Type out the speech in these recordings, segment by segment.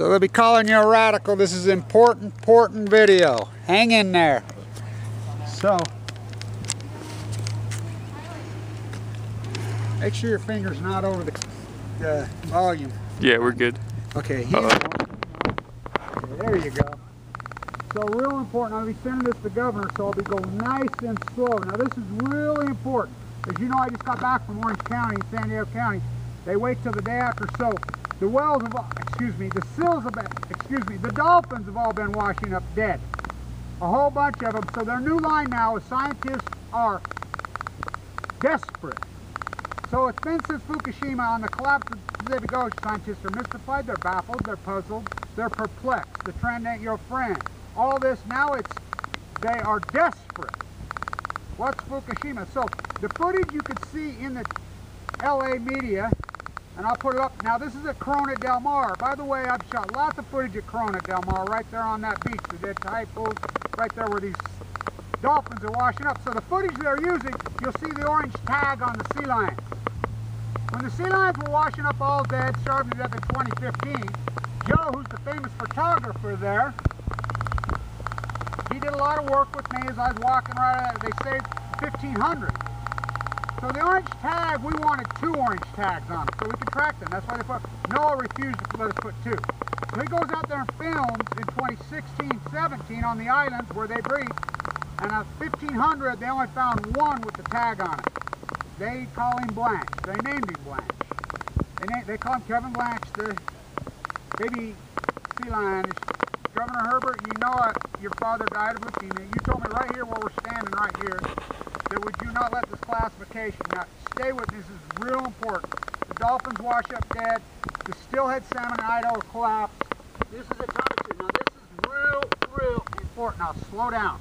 So they'll be calling you a radical. This is important video. Hang in there. So, make sure your finger's not over the volume. Yeah, we're good. Okay, here. There you go. So real important, I'll be sending this to the governor, so I'll be going nice and slow. Now this is really important. As you know, I just got back from Orange County, San Diego County. They wait till the day after, so the wells have, the sills have been, the dolphins have all been washing up dead. A whole bunch of them. So their new line now is scientists are desperate. So it's been since Fukushima on the collapse of the Pacific Ocean. Scientists are mystified, they're baffled, they're puzzled, they're perplexed. The trend ain't your friend. All this now, they are desperate. What's Fukushima? So the footage you could see in the LA media, and I'll put it up. Now this is at Corona Del Mar. By the way, I've shot lots of footage at Corona Del Mar, right there on that beach, the dead tide pools, right there where these dolphins are washing up. So the footage they're using, you'll see the orange tag on the sea lions. When the sea lions were washing up all dead, starving to death in 2015, Joe, who's the famous photographer there, he did a lot of work with me as I was walking right out. They saved 1,500. So the orange tag, we wanted 2 orange tags on it so we could track them. That's why they put, Noah refused to let us put 2. So he goes out there and films in 2016-17 on the islands where they breed, and of 1,500, they only found 1 with the tag on it. They call him Blanche. They named him Blanche. They call him Kevin Blanche, the baby sea lion. Governor Herbert, you know your father died of leukemia. You told me right here where we're standing right here that would you not let this classification. Now, stay with this is real important. The dolphins wash up dead. The steelhead salmon in Idaho collapse. This is atomic. Now, this is real important. Now, slow down.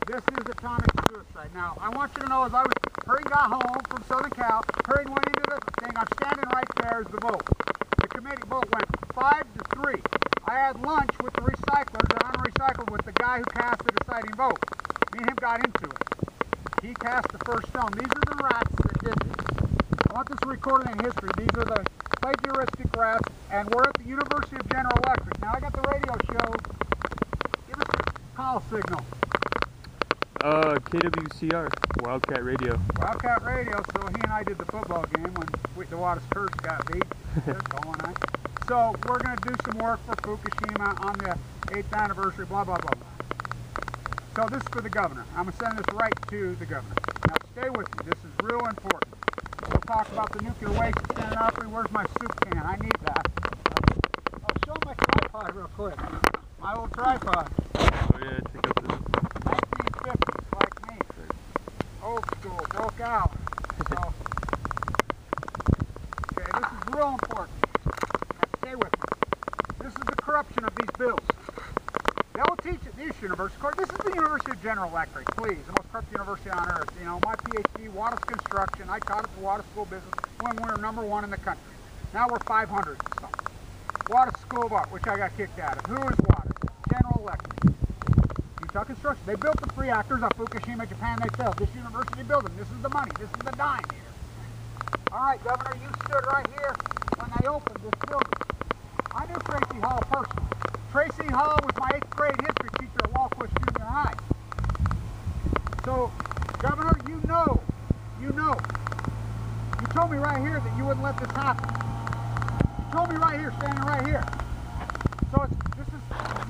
This is atomic suicide. Now, I want you to know as Hurry got home from Southern Cal, Hurry went into the thing. I'm standing right there as the vote. The committee vote went 5-3. I had lunch with the recyclers, the unrecycled, with the guy who cast the deciding vote. Me and him got into it. He cast the first stone. These are the rats that did this. I want this recorded in history. These are the plagiaristic rats, and we're at the University of General Electric. Now I got the radio show. Give us a call signal. KWCR, Wildcat Radio. Wildcat Radio, so he and I did the football game when the Wattis Curse got beat. So we're going to do some work for Fukushima on the 8th anniversary, blah, blah, blah, blah. So this is for the governor. I'm going to send this right to the governor. Now stay with me. This is real important. We'll talk about the nuclear waste standing up. Where's my soup can? I need that. I'll show my tripod real quick. My old tripod. Oh yeah, check out this. 1950s, like me. Old school, broke out. So, okay, this is real important. Stay with me. This is the corruption of these bills. They'll teach at this university. Of course, this is the University of General Electric, please. The most corrupt university on earth. You know, my PhD, Wattis Construction. I taught at the Wattis School of Business when we were #1 in the country. Now we're 500 and something. Wattis School of Art, which I got kicked out of. Who is Wattis? General Electric. Utah Construction. They built the 3 reactors on Fukushima, Japan. They failed. This university built them. This is the money. This is the dime here. All right, Governor, you stood right here when they opened this building. I knew Tracy Hall personally. Tracy Hall was my 8th grade history teacher at Walquist Junior High. So, Governor, you know. You told me right here that you wouldn't let this happen. You told me right here, standing right here. So this is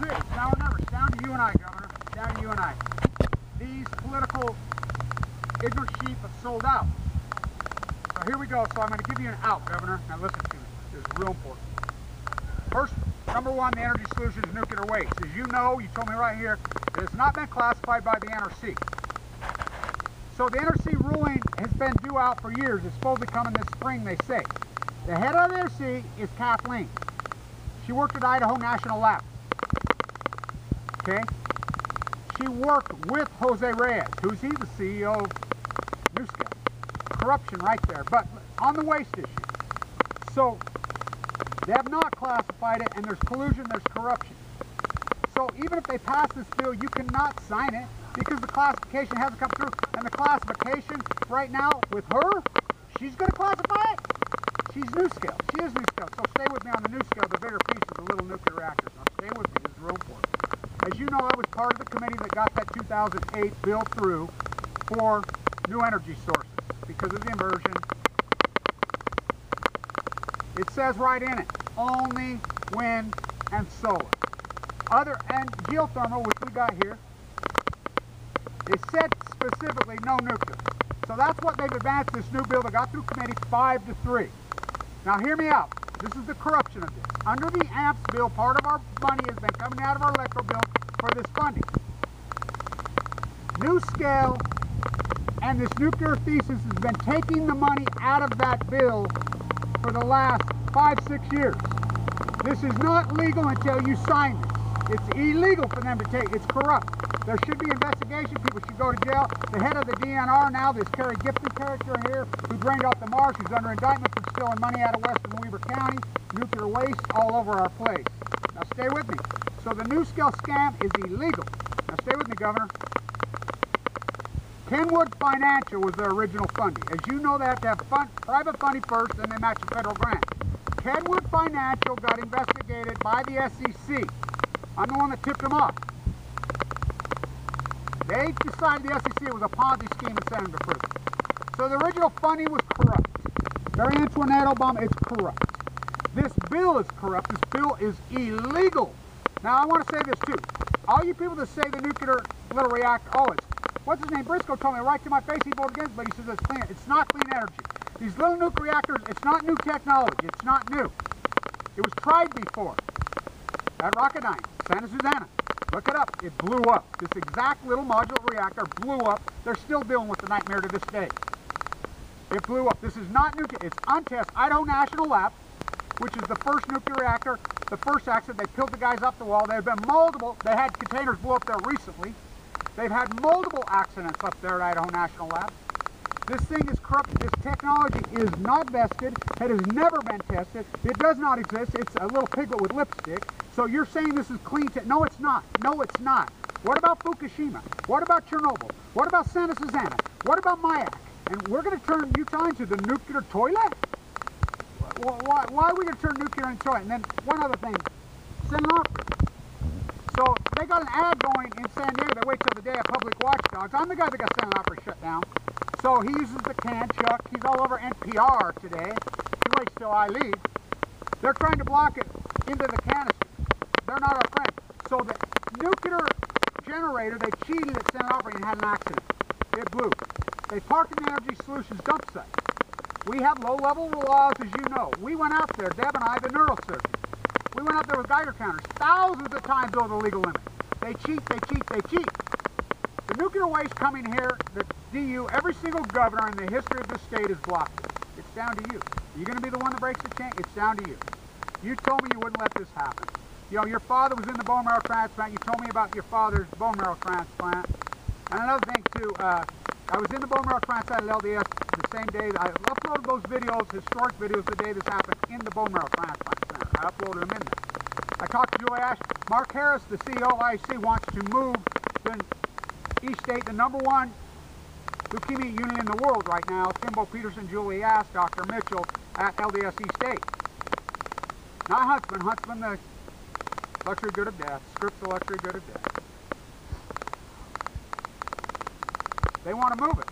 it. Now remember, it's down to you and I, Governor. It's down to you and I. These political ignorant sheep have sold out. So here we go. So I'm going to give you an out, Governor. Now listen to me. This is real important. First, #1, the energy solution is nuclear waste. As you know, you told me right here, it has not been classified by the NRC. So the NRC ruling has been due out for years. It's supposed to come in this spring, they say. The head of the NRC is Kathleen. She worked at Idaho National Lab. Okay? She worked with Jose Reyes, who's he? The CEO of NuScale. Corruption right there. But on the waste issue. So they have not classified it, and there's collusion, there's corruption. So even if they pass this bill, you cannot sign it because the classification hasn't come through. And the classification right now with her, she's going to classify it. She's NuScale. She is NuScale. So stay with me on the NuScale, the bigger piece of the little nuclear reactors. Now stay with me. This is real important. As you know, I was part of the committee that got that 2008 bill through for new energy sources because of the inversion. It says right in it, only wind and solar. And geothermal, which we got here, it said specifically no nuclear. So that's what they've advanced this new bill that got through committee 5-3. Now hear me out. This is the corruption of this. Under the AMPS bill, part of our money has been coming out of our electrical bill for this funding. NuScale and this nuclear thesis has been taking the money out of that bill for the last 5-6 years. This is not legal until you sign this. It's illegal for them to take. It's corrupt. There should be investigation. People should go to jail. The head of the DNR now, this Kerry Gibson character here, who drained off the marsh, who's under indictment for stealing money out of Western Weaver County, nuclear waste all over our place. Now stay with me. So the NuScale scam is illegal. Now stay with me, Governor. Kenwood Financial was their original funding. As you know, they have to have private funding first, then they match a federal grant. Kenwood Financial got investigated by the SEC. I'm the one that tipped them off. They decided the SEC was a Ponzi scheme and sent them to prison. So the original funding was corrupt. Barry Antoinette Obama, it's corrupt. This bill is corrupt. This bill is illegal. Now I want to say this too. All you people that say the nuclear little reactor, what's his name? Briscoe told me right to my face he voted against, but he says it's clean. It's not clean energy. These little nuclear reactors, it's not new technology. It's not new. It was tried before. At Rocketdyne, Santa Susana. Look it up. It blew up. This exact little modular reactor blew up. They're still dealing with the nightmare to this day. It blew up. This is not nuclear. It's untested. Idaho National Lab, which is the first nuclear reactor, the first accident. They killed the guys up the wall. There have been multiple. They had containers blow up there recently. They've had multiple accidents up there at Idaho National Lab. This thing is corrupt. This technology is not vested. It has never been tested. It does not exist. It's a little piglet with lipstick. So you're saying this is clean tech? No, it's not. No, it's not. What about Fukushima? What about Chernobyl? What about Santa Susana? What about Mayak? And we're going to turn Utah into the nuclear toilet? Why are we going to turn nuclear into a toilet? And then one other thing. Sinatra. So they got an ad going in San Diego. They wait till the day of public watchdogs. I'm the guy that got San Opera shut down. So he uses the can, Chuck. He's all over n.c.r. today. He waits till I leave. They're trying to block it into the canister. They're not our friend. So the nuclear generator, they cheated at San Opera and had an accident. It blew. They parked in the Energy Solutions dump site. We have low-level laws, as you know. We went out there, Deb and I, the neurosurgeon. We went out there with Geiger counters, thousands of times over the legal limit. They cheat, they cheat, they cheat. The nuclear waste coming here, the DU, every single governor in the history of this state has blocked it. It's down to you. Are you going to be the one that breaks the chain? It's down to you. You told me you wouldn't let this happen. You know, your father was in the bone marrow transplant. You told me about your father's bone marrow transplant. And another thing, too, I was in the bone marrow transplant at LDS the same day. I uploaded those videos, historic videos, the day this happened in the bone marrow transplant center. I uploaded them in there. I talked to Julie Ash. Mark Harris, the CEO of IC, wants to move to East State, the #1 leukemia unit in the world right now. Timbo Peterson, Julie Ash, Dr. Mitchell at LDS East State. Not Huntsman. Huntsman, the luxury good of death. Scripps, the luxury good of death. They want to move it.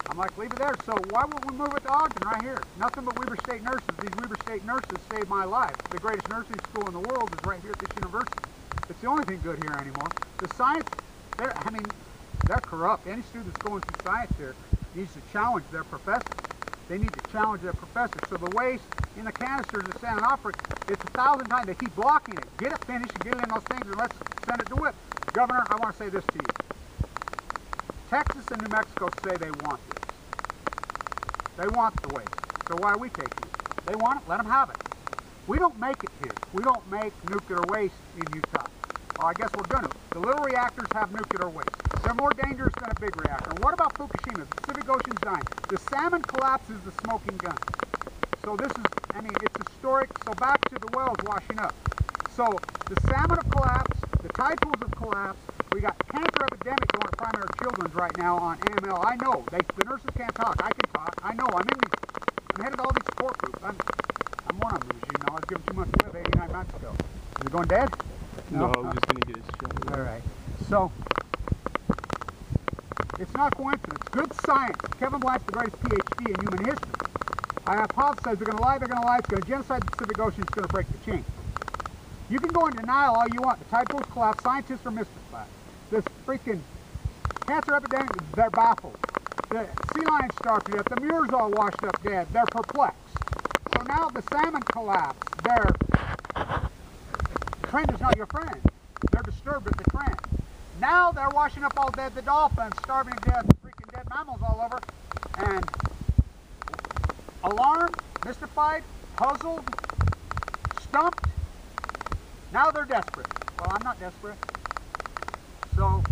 I'm like, leave it there. So why won't we move it to Ogden right here? Nothing but Weber State nurses. These Weber State nurses saved my life. The greatest nursing school in the world is right here at this university. It's the only thing good here anymore. The science, they're corrupt. Any student that's going through science here needs to challenge their professors. They need to challenge their professors. So the waste in the canisters at Santa Opera, it's 1,000 times. They keep blocking it. Get it finished and get it in those things and let's send it to WIP. Governor, I want to say this to you. Texas and New Mexico say they want this. They want the waste. So why are we taking it? They want it, let them have it. We don't make it here. We don't make nuclear waste in Utah. Well, I guess we're going to. The little reactors have nuclear waste. They're more dangerous than a big reactor. What about Fukushima? The Pacific Ocean's dying. The salmon collapses the smoking gun. So this is, it's historic. So back to the wells washing up. So the salmon have collapsed. The tide pools have collapsed. We got cancer epidemic going at primary children's right now on AML. I know. The nurses can't talk. I can talk. I know. I'm in these. I'm headed to all these support groups. I'm one of them, as you know. I was given 2 months to live 89 months ago. Is it going dead? No, I'm just going to get his shot. All right. So, it's not coincidence. Good science. Kevin Black's the greatest PhD in human history. I hypothesize they're going to lie, it's going to genocide the Pacific Ocean, it's going to break the chain. You can go in denial all you want. The tide pools collapse, scientists are mystified. This freaking cancer epidemic, they're baffled. The sea lions starved to death, the mure's all washed up dead, they're perplexed. So now the salmon collapse, the trend is not your friend. They're disturbed at the trend. Now they're washing up all dead, the dolphins, starving to death, freaking dead mammals all over, and alarmed, mystified, puzzled, stumped. Now they're desperate. Well, I'm not desperate. So,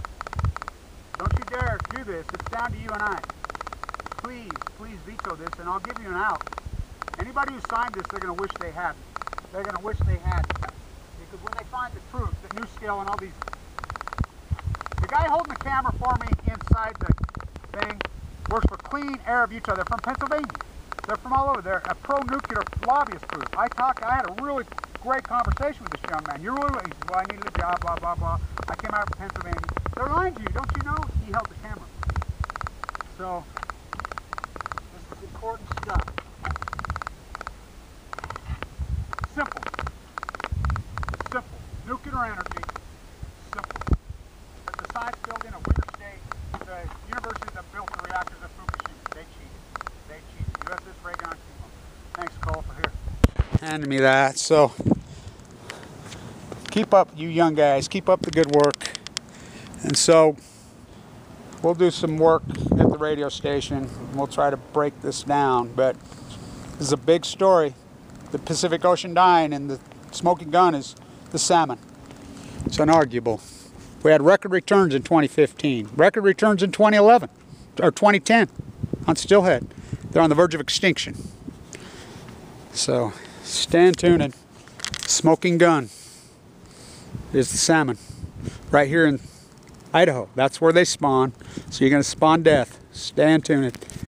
don't you dare do this. It's down to you and I. Please, please veto this, and I'll give you an out. Anybody who signed this, they're going to wish they hadn't. They're going to wish they had. Because when they find the truth, that NewScale and all these... The guy holding the camera for me inside the thing works for Clean Air of Utah. They're from Pennsylvania. They're from all over. They're a pro-nuclear lobbyist group. I had a really great conversation with this young man. He said, well, I needed a job, blah, blah, blah. I came out from Pennsylvania. They're lying to you, don't you know? He held the camera. So, this is important stuff. Simple. Simple. Nuclear energy. Simple. But the science building a winter state, the universities that built the reactors at Fukushima, they cheated. They cheated. USS Reagan on Cuba. Thanks, Cole, for here. Handing me that. So, keep up, you young guys. Keep up the good work. And so, we'll do some work at the radio station. We'll try to break this down. But this is a big story. The Pacific Ocean dying, and the smoking gun is the salmon. It's unarguable. We had record returns in 2015. Record returns in 2011. Or 2010 on Steelhead. They're on the verge of extinction. So, stand tuned. And smoking gun is the salmon. Right here in Idaho. That's where they spawn. So you're going to spawn death. Stand tuned.